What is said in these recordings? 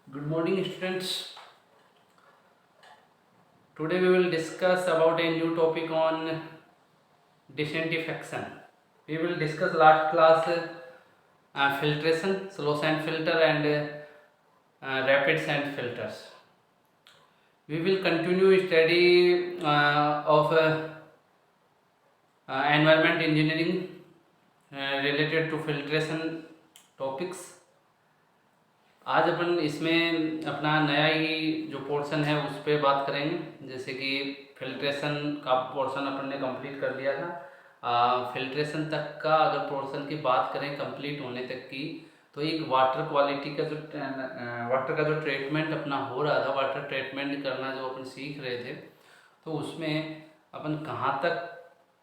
Good morning, students. Today we will discuss about a new topic on disinfection. We will discuss last class filtration, slow sand filter and rapid sand filters. We will continue study of environment engineering related to filtration topics. आज अपन इसमें अपना नया ही जो portion है उस पर बात करेंगे। जैसे कि फिल्ट्रेशन का पोर्शन अपन ने कंप्लीट कर लिया था। फिल्ट्रेशन तक का अगर पोर्शन की बात करें कंप्लीट होने तक की, तो एक वाटर क्वालिटी का जो वाटर का जो ट्रीटमेंट अपना हो रहा था, वाटर ट्रीटमेंट करना जो अपन सीख रहे थे, तो उसमें अपन कहाँ तक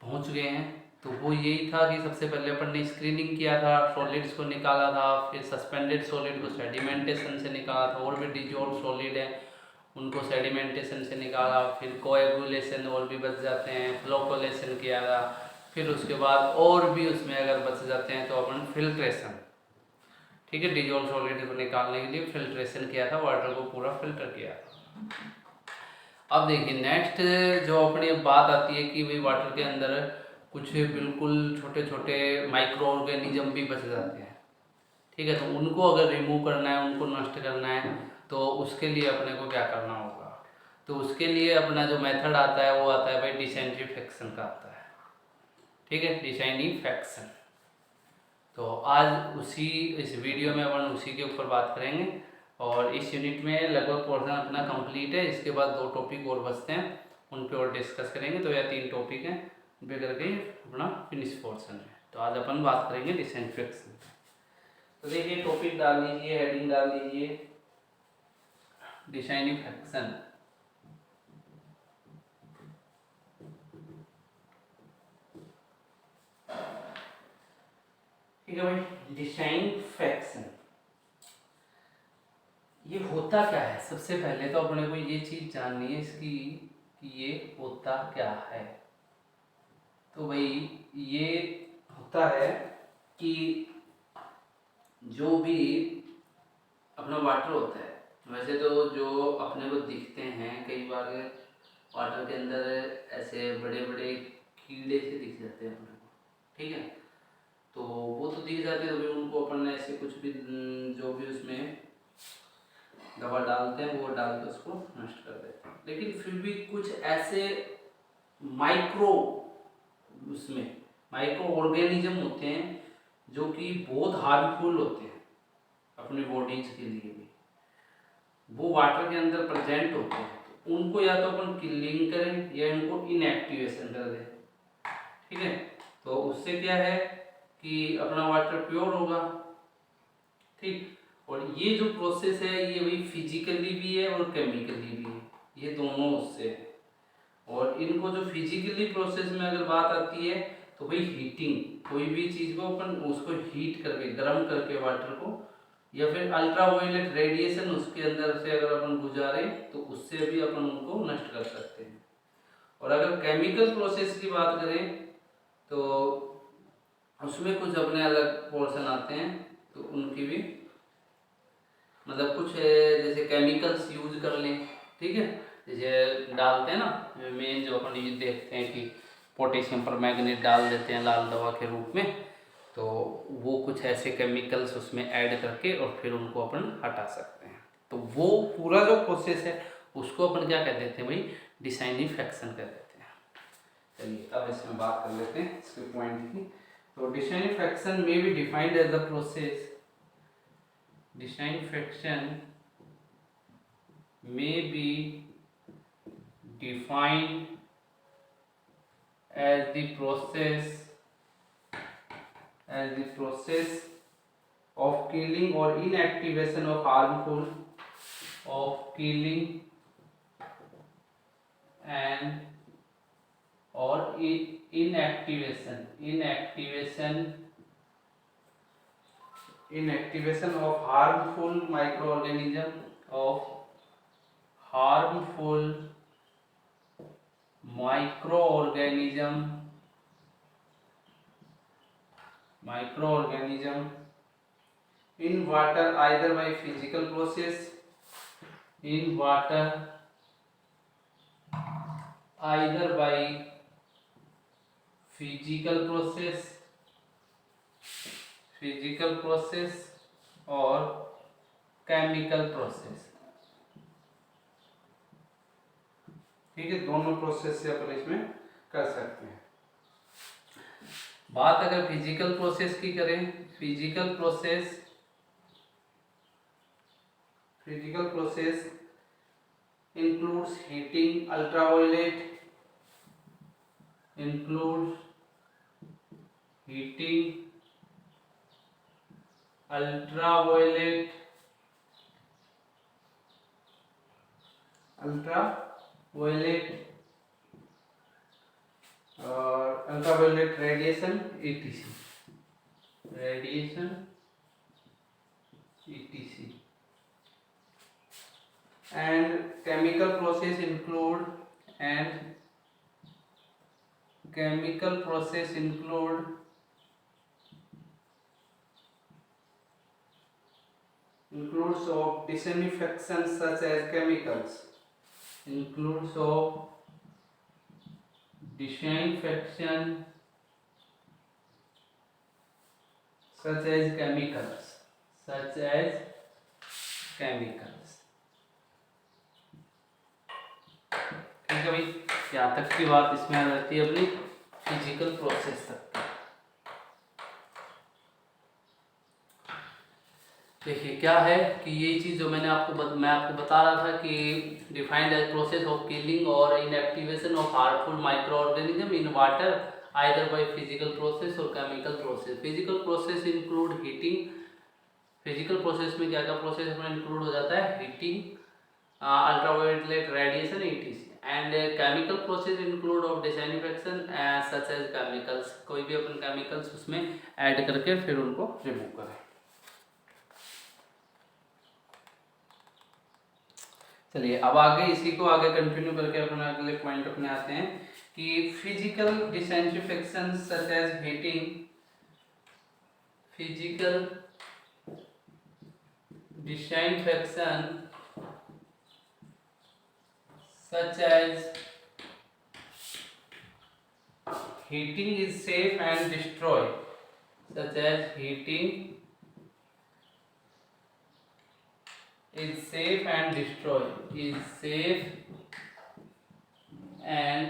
पहुँच गए हैं। तो वो यही था कि सबसे पहले अपन ने स्क्रीनिंग किया था, सॉलिड्स को निकाला था, फिर सस्पेंडेड सॉलिड को सेडिमेंटेशन से निकाला था, और भी डिजॉल्व सॉलिड है उनको सेडिमेंटेशन से निकाला, फिर कोएगुलेशन और भी बच जाते हैं, फ्लोकोलेशन किया था, फिर उसके बाद और भी उसमें अगर बच जाते हैं तो अपन फिल्ट्रेशन, ठीक है, डिजॉल्व सॉलिड को निकालने के लिए फिल्ट्रेशन किया था, वाटर को पूरा फिल्टर किया था। अब देखिए नेक्स्ट जो अपनी बात आती है कि भाई वाटर के अंदर कुछ बिल्कुल छोटे छोटे माइक्रो ऑर्गेनिज्म भी बच जाते हैं, ठीक है। तो उनको अगर रिमूव करना है, उनको नष्ट करना है, तो उसके लिए अपने को क्या करना होगा। तो उसके लिए अपना जो मेथड आता है वो आता है भाई डिसइंफेक्शन का आता है, ठीक है, डिसइंफेक्शन। तो आज उसी इस वीडियो में अपन उसी के ऊपर बात करेंगे, और इस यूनिट में लगभग पोर्शन अपना कंप्लीट है। इसके बाद 2 टॉपिक और बचते हैं, उन पे और डिस्कस करेंगे। तो यह 3 टॉपिक हैं, उन पे करके अपना फिनिश पोर्शन है। तो आज अपन बात करेंगे डिसइंफेक्शन। तो देखिए टॉपिक डाल लीजिए, हेडिंग डाल लीजिए, डिसइंफेक्शन। ठीक है भाई, डिसइंफेक्शन ये होता क्या है। सबसे पहले तो अपने को ये चीज जाननी है इसकी कि ये होता क्या है। तो भाई ये होता है कि जो भी अपना वाटर होता है, वैसे तो जो अपने को दिखते हैं कई बार वाटर के अंदर ऐसे बड़े बड़े कीड़े से दिख जाते हैं अपने को, ठीक है। तो वो तो दिख जाते हैं, तो फिर उनको अपन ऐसे कुछ भी जो भी उसमें दवा डालते हैं वो डाल के उसको नष्ट कर देते हैं। लेकिन फिर भी कुछ ऐसे माइक्रो उसमें माइक्रो ऑर्गेनिज्म होते हैं जो कि बहुत हार्मफुल होते हैं अपनी बॉडीज के लिए भी, वो वाटर के अंदर प्रेजेंट होते हैं। तो उनको या तो अपन किलिंग करें या इनको इनएक्टिवेशन कर दें, ठीक है। तो उससे क्या है कि अपना वाटर प्योर होगा, ठीक। और ये जो प्रोसेस है ये भी फिजिकली भी है और केमिकली भी है, ये दोनों उससे है। और इनको जो फिजिकली प्रोसेस में अगर बात आती है तो भाई हीटिंग, कोई भी चीज़ को अपन उसको हीट करके गर्म करके वाटर को, या फिर अल्ट्रावायलेट रेडिएशन उसके अंदर से अगर अपन गुजारें तो उससे भी अपन उनको नष्ट कर सकते हैं। और अगर केमिकल प्रोसेस की बात करें तो उसमें कुछ अपने अलग पोर्शन आते हैं, तो उनकी भी मतलब कुछ जैसे केमिकल्स यूज कर लें, ठीक है। जैसे डालते हैं ना, मेन जो अपन ये देखते हैं कि पोटेशियम पर मैग्नेट डाल देते हैं लाल दवा के रूप में, तो वो कुछ ऐसे केमिकल्स उसमें ऐड करके और फिर उनको अपन हटा सकते हैं। तो वो पूरा जो प्रोसेस है उसको अपन क्या कह देते हैं भाई, डिसइंफेक्शन कह देते हैं। चलिए अब इसमें बात कर लेते हैं इसके पॉइंट की। तो डिसइंफेक्शन में भी defined as the process, disinfection may be defined as the process of killing or inactivation of harmful of killing and or inactivation of harmful microorganism in water either by physical process in water either by physical process or chemical process। ठीक है, दोनों process से अपन इसमें कर सकते हैं। बात अगर फिजिकल प्रोसेस की करें, physical process includes heating, ultraviolet ultraviolet radiation etc and chemical process include includes of disinfection such as chemicals such as chemicals। ठीक है भाई, यहाँ तक की बात इसमें आ जाती है अपनी फिजिकल प्रोसेस तक। देखिए क्या है कि ये चीज़ जो मैं आपको बता रहा था कि defined as process of killing और inactivation of harmful microorganism in water either by physical process और chemical process. Physical process include heating. Physical process में क्या क्या प्रोसेस में इंक्लूड हो जाता है? Heating, ultraviolet radiation etc। And chemical process include of disinfection such as chemicals. कोई भी अपन केमिकल्स उसमें ऐड करके फिर उनको रिमूव करें। चलिए अब आगे इसी को आगे कंटिन्यू करके अपने अगले पॉइंट अपने आते हैं कि physical disinfection such as heating, physical disinfection such as heating is safe and destroy, such as heating is safe and destroy, is safe and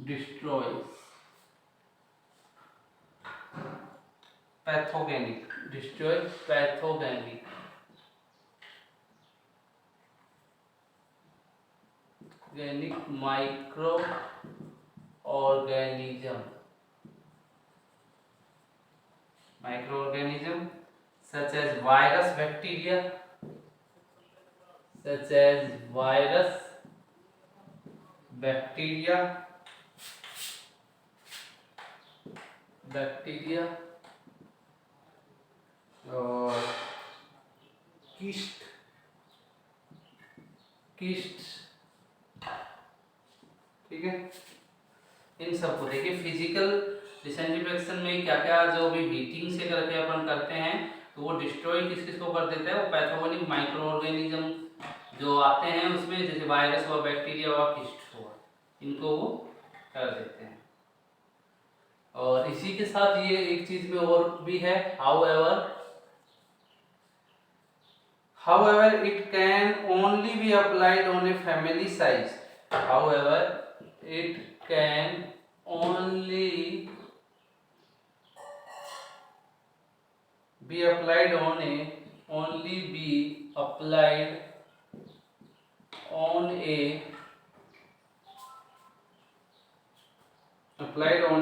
destroys pathogenic, destroys pathogenic microorganism such as virus, bacteria, और किस्ट, ठीक है। इन सबको देखिए physical disinfection में क्या क्या जो भी हीटिंग से करके अपन करते हैं तो वो डिस्ट्रॉय किस को कर देता है? वो पैथोजेनिक माइक्रो ऑर्गेनिज्म जो आते हैं उसमें, जैसे वायरस हुआ, बैक्टीरिया हुआ, किस्ट हुआ, इनको वो कर देते हैं। और इसी के साथ ये एक चीज में और भी है, however it can only be applied on a family size, however it can only be applied on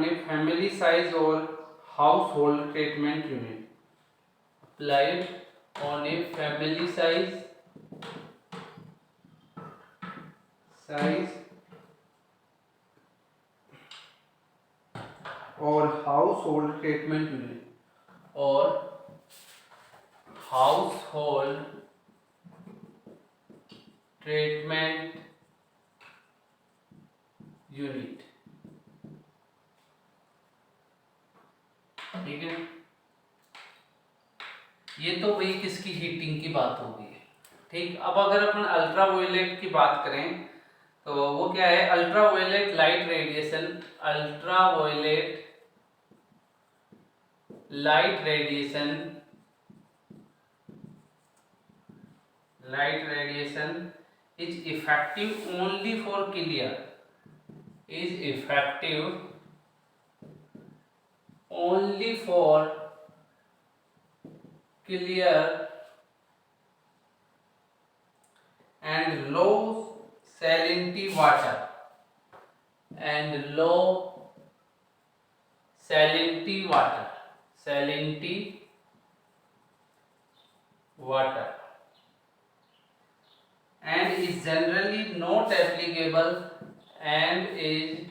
a family size or household treatment unit, applied on a family size or household treatment unit, or household treatment unit, ठीक है। ये तो भाई किसकी heating की बात होगी, ठीक, अब अगर अपन अल्ट्रावायलेट की बात करें तो वो क्या है, ultraviolet light radiation. Ultraviolet light radiation, light radiation is effective only for clear, is effective only for clear and low salinity water, and low salinity water, salinity water, and is generally not applicable, and is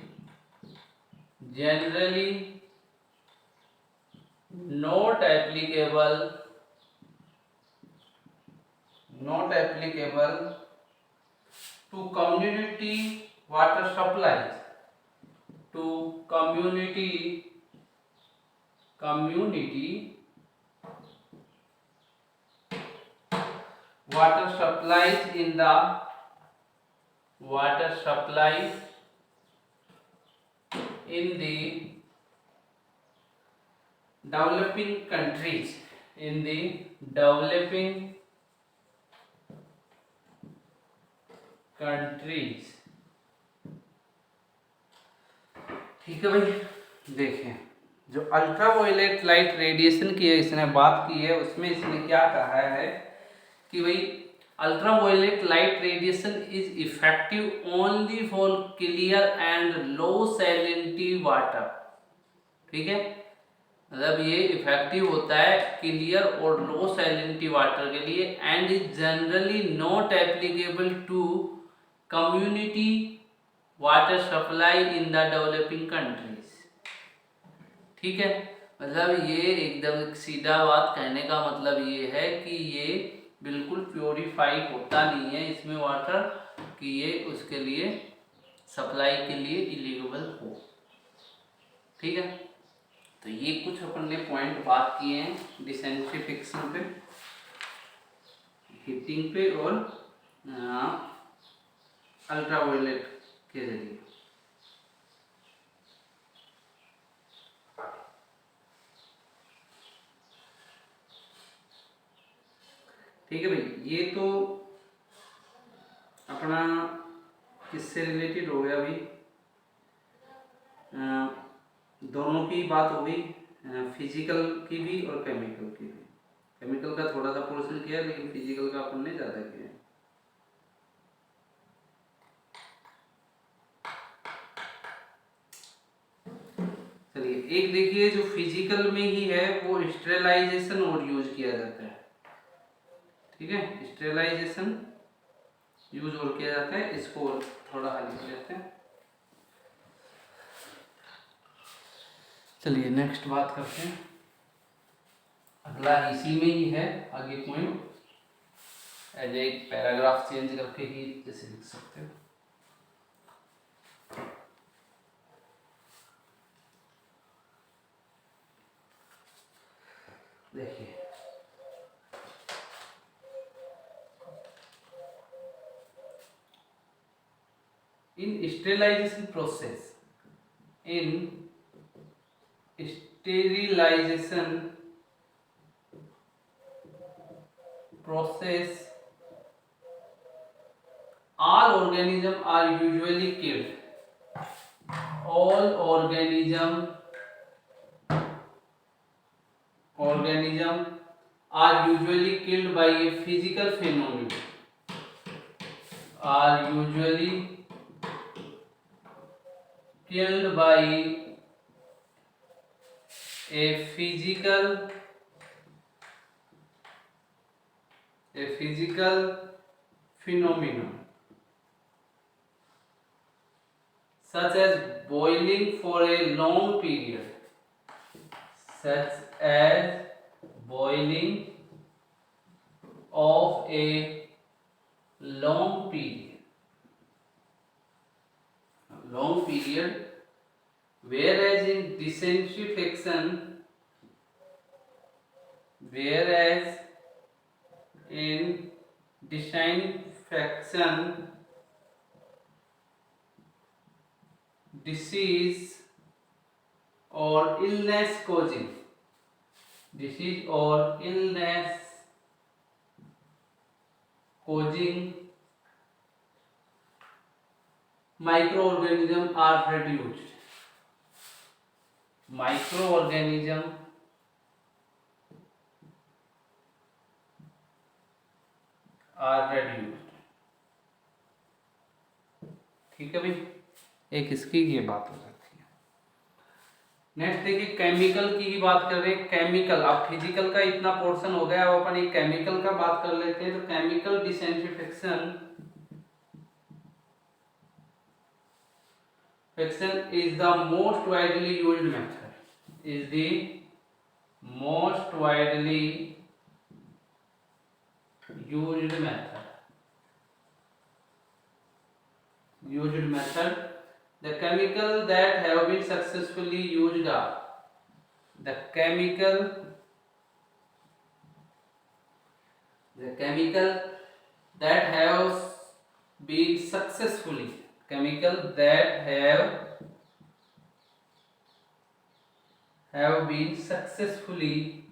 generally not applicable, not applicable to community water supplies, to community water supplies in the water supplies in the developing countries, in the developing countries। ठीक है भाई, देखें जो ultraviolet light radiation की इसने बात की है उसमें इसने क्या कहा है कि भाई ultraviolet light radiation is effective only for clear and low salinity water. ठीक है, मतलब ये इफेक्टिव होता है क्लियर और लो सैलिनिटी वाटर के लिए, and is generally not applicable to community water supply in the developing countries. ठीक है, मतलब ये एकदम सीधा बात कहने का मतलब ये है कि ये बिल्कुल प्योरीफाई होता नहीं है इसमें वाटर कि ये उसके लिए सप्लाई के लिए इलीगल हो। ठीक है, तो ये कुछ अपन ने पॉइंट बात किए हैं डिसेंट्रीफिकेशन पे, हीटिंग पे और अल्ट्रावायलेट के जरिए। ठीक है भाई, ये तो अपना किससे रिलेटेड हो गया अभी, दोनों की बात हो गई, फिजिकल की भी और केमिकल की भी। केमिकल का थोड़ा सा पोर्शन किया है लेकिन फिजिकल का अपन ने ज़्यादा किया है। चलिए एक देखिए जो फिजिकल में ही है वो स्टेरिलाइजेशन और यूज किया जाता है। ठीक है, स्टेरिलाइजेशन यूज और किया जाता है, इसको थोड़ा हल कर लेते हैं। चलिए नेक्स्ट बात करते हैं, अगला इसी में ही है आगे पॉइंट, एज एक पैराग्राफ चेंज करके ही जैसे लिख सकते हो। देखिए in sterilization process, in sterilization process all organisms are usually killed, all organism are usually killed by a physical phenomenon, are usually killed by a physical phenomenon such as boiling for a long period, such as boiling of a long period, whereas in decentrification, whereas in disinfection disease और illness causing, disease और illness causing microorganism are reduced, microorganism are reduced। ठीक है भाई, एक इसकी ये बात हो जाती है। नेक्स्ट देखिए केमिकल की ही बात कर रहे हैं। केमिकल, अब फिजिकल का इतना पोर्शन हो गया, अब अपन एक केमिकल का बात कर लेते हैं। तो chemical disinfection is the most widely used method, is the most widely used method. The chemical that have been successfully used are the chemical that have been successfully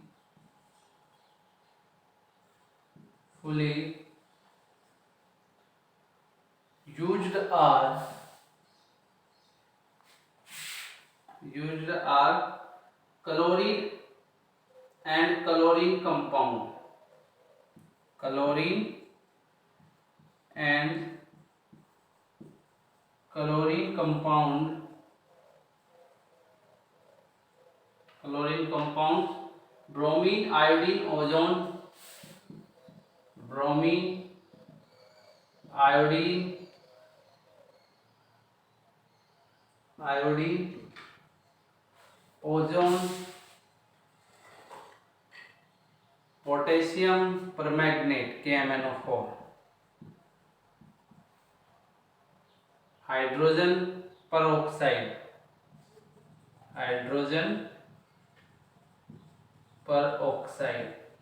used are chlorine and chlorine compound, chlorine compounds, bromine, iodine, ozone, bromine, iodine, ozone, potassium permanganate KMnO4, hydrogen peroxide,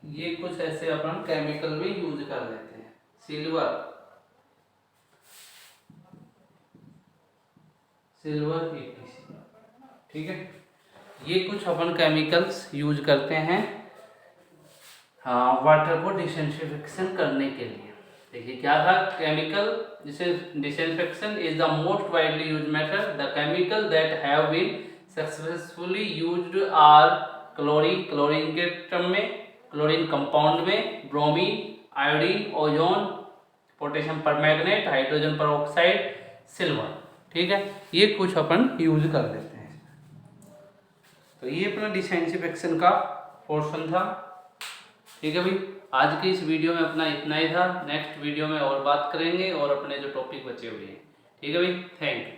ये कुछ ऐसे अपन chemical में use कर लेते हैं। Silver ETC, ठीक है, ये कुछ अपन केमिकल्स यूज करते हैं वाटर को डिसइंफेक्शन करने के लिए। देखिए क्या था, chemical disinfection is the most widely used method. The chemical that have been successfully used are chlorine के टर्म में, क्लोरीन कंपाउंड में, bromine, iodine, ozone, potassium permanganate, hydrogen peroxide, silver. ठीक है, ये कुछ अपन यूज कर लेते हैं। तो ये अपना डिसइंफेक्शन का पोर्शन था। ठीक है भाई, आज की इस वीडियो में अपना इतना ही था। नेक्स्ट वीडियो में और बात करेंगे और अपने जो टॉपिक बचे हुए हैं। ठीक है भाई, थैंक यू।